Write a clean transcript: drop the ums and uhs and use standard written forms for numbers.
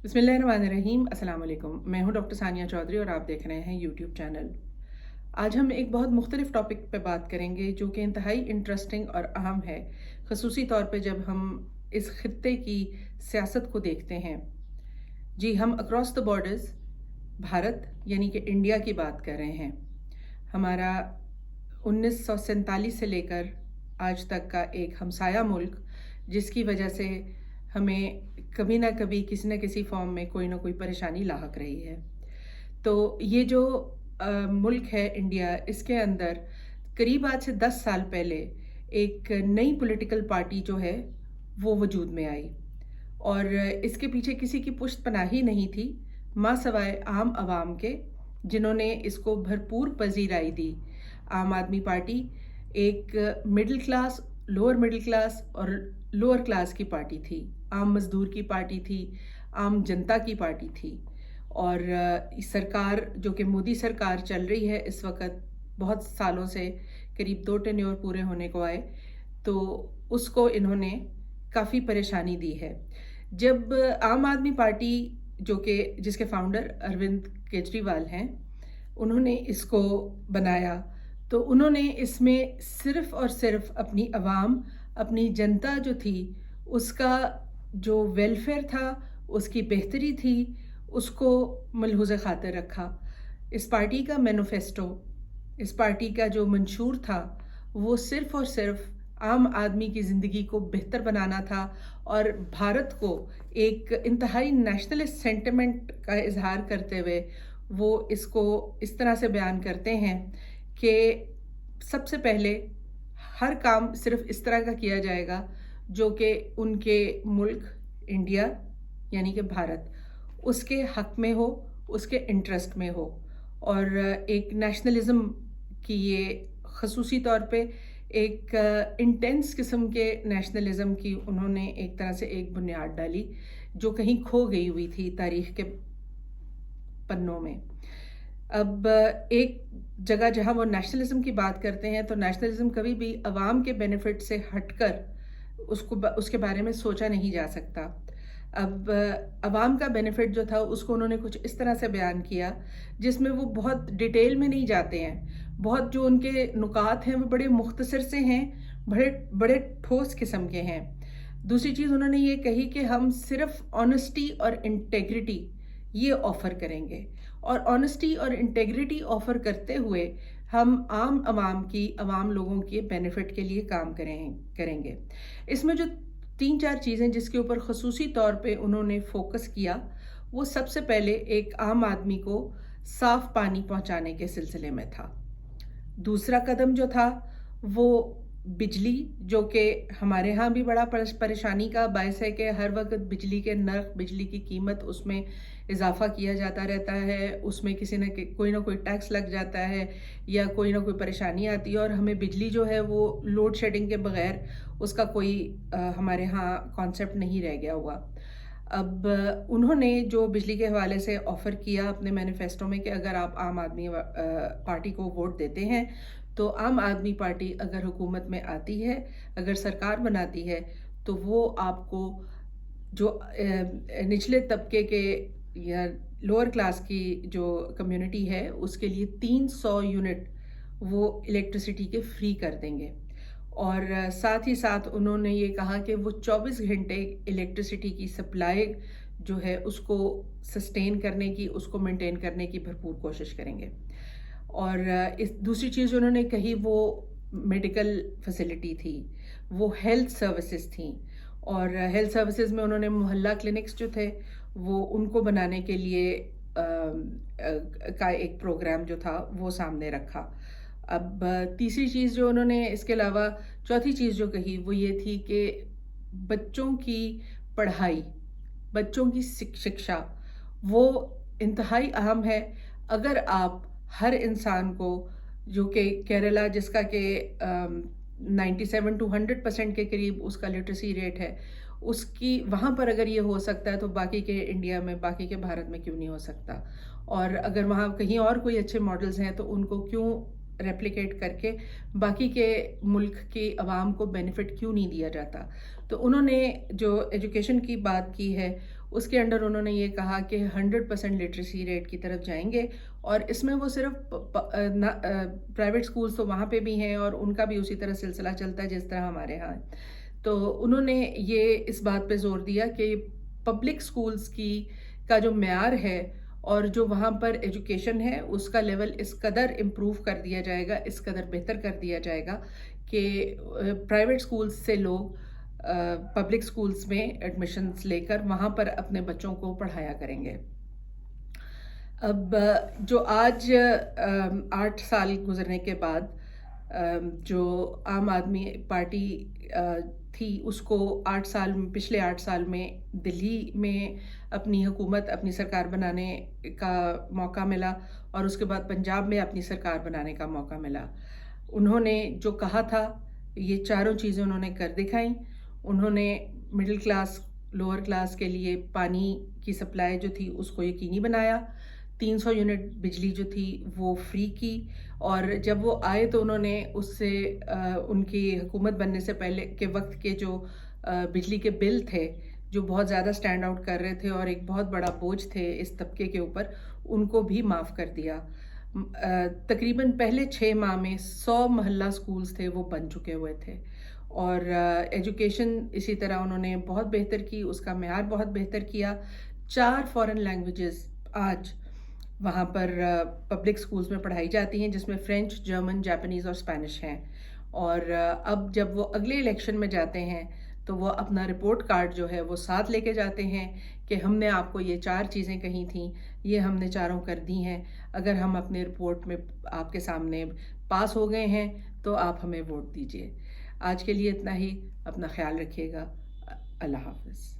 बिस्मिल्लाहिर्रहमानिर्रहीम। अस्सलाम वालेकुम। मैं हूं डॉक्टर सानिया चौधरी और आप देख रहे हैं यूट्यूब चैनल। आज हम एक बहुत मुख्तलिफ टॉपिक पे बात करेंगे जो कि इंतहाई इंटरेस्टिंग और अहम है, खसूसी तौर पे जब हम इस खित्ते की सियासत को देखते हैं। जी, हम अक्रॉस द बॉर्डर्स भारत यानी कि इंडिया की बात कर रहे हैं। हमारा 1947 से लेकर आज तक का एक हमसाया मुल्क, जिसकी वजह से हमें कभी ना कभी किसी न किसी फॉर्म में कोई ना कोई परेशानी लाहक रही है। तो ये जो मुल्क है इंडिया, इसके अंदर करीब आज से 10 साल पहले एक नई पॉलिटिकल पार्टी जो है वो वजूद में आई, और इसके पीछे किसी की पुश्त पनाही नहीं थी माँ सवाए आम आवाम के, जिन्होंने इसको भरपूर पजीराई दी। आम आदमी पार्टी एक middle class, lower middle class और लोअर क्लास की पार्टी थी, आम मजदूर की पार्टी थी, आम जनता की पार्टी थी। और सरकार जो कि मोदी सरकार चल रही है इस वक्त, बहुत सालों से, करीब 2 टेन्योर पूरे होने को आए, तो उसको इन्होंने काफ़ी परेशानी दी है। जब आम आदमी पार्टी जो कि जिसके फाउंडर अरविंद केजरीवाल हैं, उन्होंने इसको बनाया, तो उन्होंने इसमें सिर्फ और सिर्फ अपनी आवाम, अपनी जनता जो थी, उसका जो वेलफेयर था, उसकी बेहतरी थी, उसको मलहूज़ खातिर रखा। इस पार्टी का मैनिफेस्टो, इस पार्टी का जो मंशूर था, वो सिर्फ और सिर्फ आम आदमी की ज़िंदगी को बेहतर बनाना था और भारत को एक इंतहाई नेशनलिस्ट सेंटिमेंट का इजहार करते हुए वो इसको इस तरह से बयान करते हैं कि सबसे पहले हर काम सिर्फ इस तरह का किया जाएगा जो कि उनके मुल्क इंडिया यानी कि भारत, उसके हक में हो, उसके इंटरेस्ट में हो। और एक नेशनलिज्म की ये खसूसी तौर पे एक इंटेंस किस्म के नेशनलिज्म की उन्होंने एक तरह से एक बुनियाद डाली जो कहीं खो गई हुई थी तारीख के पन्नों में। अब एक जगह जहां वो नेशनलिज्म की बात करते हैं, तो नेशनलिज्म कभी भी अवाम के बेनिफिट से हटकर उसके बारे में सोचा नहीं जा सकता। अब अवाम का बेनिफिट जो था उसको उन्होंने कुछ इस तरह से बयान किया जिसमें वो बहुत डिटेल में नहीं जाते हैं। बहुत जो उनके नुकात हैं वो बड़े मुख्तसर से हैं, बड़े बड़े ठोस किस्म के हैं। दूसरी चीज़ उन्होंने ये कही कि हम सिर्फ ऑनेस्टी और इंटेग्रिटी ये ऑफ़र करेंगे, और ऑनेस्टी और इंटेग्रिटी ऑफ़र करते हुए हम आम लोगों के बेनिफिट के लिए काम करेंगे। इसमें जो 3-4 चीज़ें जिसके ऊपर खसूसी तौर पे उन्होंने फोकस किया, वो सबसे पहले एक आम आदमी को साफ़ पानी पहुंचाने के सिलसिले में था। दूसरा कदम जो था वो बिजली, जो कि हमारे यहाँ भी बड़ा परेशानी का बायस है कि हर वक्त बिजली के नर्ख, बिजली की कीमत, उसमें इजाफा किया जाता रहता है, उसमें कोई ना कोई टैक्स लग जाता है या कोई ना कोई परेशानी आती है, और हमें बिजली जो है वो लोड शेडिंग के बगैर उसका कोई हमारे यहाँ कॉन्सेप्ट नहीं रह गया हुआ। अब उन्होंने जो बिजली के हवाले से ऑफ़र किया अपने मैनिफेस्टो में कि अगर आप आम आदमी पार्टी को वोट देते हैं, तो आम आदमी पार्टी अगर हुकूमत में आती है, अगर सरकार बनाती है, तो वो आपको जो निचले तबके के या लोअर क्लास की जो कम्युनिटी है उसके लिए 300 यूनिट वो इलेक्ट्रिसिटी के फ्री कर देंगे। और साथ ही साथ उन्होंने ये कहा कि वो 24 घंटे इलेक्ट्रिसिटी की सप्लाई जो है उसको सस्टेन करने की, उसको मेंटेन करने की भरपूर कोशिश करेंगे। और इस दूसरी चीज़ उन्होंने कही वो मेडिकल फैसिलिटी थी, वो हेल्थ सर्विसेज थी, और हेल्थ सर्विसेज में उन्होंने मोहल्ला क्लिनिक्स जो थे वो उनको बनाने के लिए का एक प्रोग्राम जो था वो सामने रखा। अब तीसरी चीज़ जो उन्होंने इसके अलावा, चौथी चीज़ जो कही वो ये थी कि बच्चों की पढ़ाई, बच्चों की शिक्षा वो इंतहाई अहम है। अगर आप हर इंसान को, जो कि केरला जिसका कि 97 to 100% के करीब उसका लिटरेसी रेट है, उसकी वहाँ पर अगर ये हो सकता है तो बाकी के इंडिया में, बाकी के भारत में क्यों नहीं हो सकता। और अगर वहाँ कहीं और कोई अच्छे मॉडल्स हैं तो उनको क्यों रेप्लिकेट करके बाकी के मुल्क की आवाम को बेनिफिट क्यों नहीं दिया जाता। तो उन्होंने जो एजुकेशन की बात की है اس کے انڈر انہوں نے یہ کہا کہ 100% لٹریسی ریٹ کی طرف جائیں گے، اور اس میں وہ صرف پرائیویٹ اسکولس تو وہاں پہ بھی ہیں اور ان کا بھی اسی طرح سلسلہ چلتا ہے جس طرح ہمارے ہاں ہے۔ تو انہوں نے یہ اس بات پہ زور دیا کہ پبلک اسکولس کا جو معیار ہے اور جو وہاں پر ایجوکیشن ہے اس کا لیول اس قدر امپروو کر دیا جائے گا، اس قدر بہتر کر دیا جائے گا کہ پرائیویٹ اسکولس سے لوگ پبلک اسکولس میں ایڈمیشنس لے کر وہاں پر اپنے بچوں کو پڑھایا کریں گے۔ اب جو آج 8 سال گزرنے کے بعد جو عام آدمی پارٹی تھی اس کو پچھلے 8 سال میں دلی میں اپنی حکومت، اپنی سرکار بنانے کا موقع ملا، اور اس کے بعد پنجاب میں اپنی سرکار بنانے کا موقع ملا۔ انہوں نے جو کہا تھا یہ چاروں چیزیں انہوں نے کر دکھائیں۔ انہوں نے مڈل کلاس، لوور کلاس کے لیے پانی کی سپلائی جو تھی اس کو یقینی بنایا، 300 یونٹ بجلی جو تھی وہ فری کی، اور جب وہ آئے تو انہوں نے اس سے ان کی حکومت بننے سے پہلے کے وقت کے جو بجلی کے بل تھے جو بہت زیادہ سٹینڈ آؤٹ کر رہے تھے اور ایک بہت بڑا بوجھ تھے اس طبقے کے اوپر، ان کو بھی معاف کر دیا۔ تقریباً پہلے 6 ماہ میں 100 محلہ اسکولز تھے وہ بن چکے ہوئے تھے، اور ایجوکیشن اسی طرح انہوں نے بہت بہتر کی، اس کا معیار بہت بہتر کیا۔ 4 فارن لینگویجز آج وہاں پر پبلک اسکولز میں پڑھائی جاتی ہیں، جس میں فرینچ، جرمن، جاپنیز اور اسپینش ہیں۔ اور اب جب وہ اگلے الیکشن میں جاتے ہیں تو وہ اپنا رپورٹ کارڈ جو ہے وہ ساتھ لے کے جاتے ہیں کہ ہم نے آپ کو یہ 4 چیزیں کہی تھیں، یہ ہم نے چاروں کر دی ہیں، اگر ہم اپنے رپورٹ میں آپ کے سامنے پاس ہو گئے ہیں تو آپ ہمیں ووٹ دیجیے۔ آج کے لیے اتنا ہی، اپنا خیال رکھیے گا، اللہ حافظ۔